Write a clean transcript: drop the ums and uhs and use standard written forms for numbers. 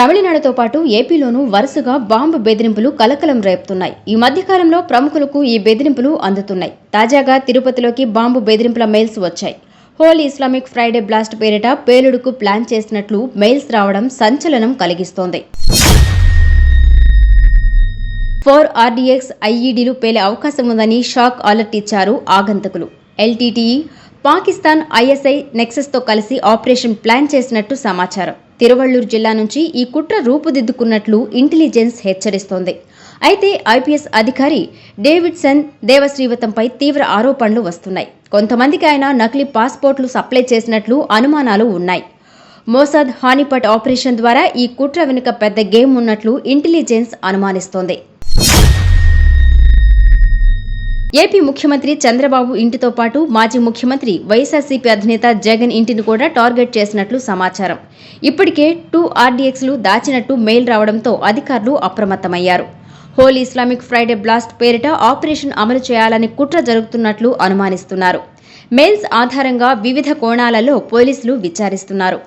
తమిళనాడుతో పాటు ఏపీలోనూ వరుసగా బాంబు బెదిరింపులు కలకలం రేపుతున్నాయి. ఈ మధ్యకాలంలో ప్రముఖులకు ఈ బెదిరింపులు అందుతున్నాయి. తాజాగా తిరుపతిలోకి బాంబు బెదిరింపుల మెయిల్స్ వచ్చాయి. హోలీ ఇస్లామిక్ ఫ్రైడే బ్లాస్ట్ పేరిట పేలుడుకు ప్లాన్ చేసినట్లు మెయిల్స్ రావడం సంచలనం కలిగిస్తోంది. 4 RDX ఐఈడీలు పేలే అవకాశం ఉందని షాక్ అలర్ట్ ఇచ్చారు ఆగంతకులు. ఎల్టీటీఈ, పాకిస్తాన్ ఐఎస్ఐ నెక్సెస్తో కలిసి ఆపరేషన్ ప్లాన్ చేసినట్టు సమాచారం. తిరువళ్లూరు జిల్లా నుంచి ఈ కుట్ర రూపుదిద్దుకున్నట్లు ఇంటెలిజెన్స్ హెచ్చరిస్తోంది. అయితే ఐపీఎస్ అధికారి డేవిడ్సన్ దేవశ్రీవతంపై తీవ్ర ఆరోపణలు వస్తున్నాయి. కొంతమందికి ఆయన నకిలీ పాస్పోర్ట్లు సప్లై చేసినట్లు అనుమానాలు ఉన్నాయి. మోసాద్ హానీపట్ ఆపరేషన్ ద్వారా ఈ కుట్ర వెనుక పెద్ద గేమ్ ఉన్నట్లు ఇంటెలిజెన్స్ అనుమానిస్తోంది. ఏపీ ముఖ్యమంత్రి చంద్రబాబు ఇంటితో పాటు మాజీ ముఖ్యమంత్రి వైఎస్ఆర్సీపీ అధినేత జగన్ ఇంటిని కూడా టార్గెట్ చేసినట్లు సమాచారం. ఇప్పటికే 2 RDXలు దాచినట్టు మెయిల్ రావడంతో అధికారులు అప్రమత్తమయ్యారు. హోలీ ఇస్లామిక్ ఫ్రైడే బ్లాస్ట్ పేరిట ఆపరేషన్ అమలు చేయాలని కుట్ర జరుగుతున్నట్లు అనుమానిస్తున్నారు. మెయిల్స్ ఆధారంగా వివిధ కోణాలలో పోలీసులు విచారిస్తున్నారు.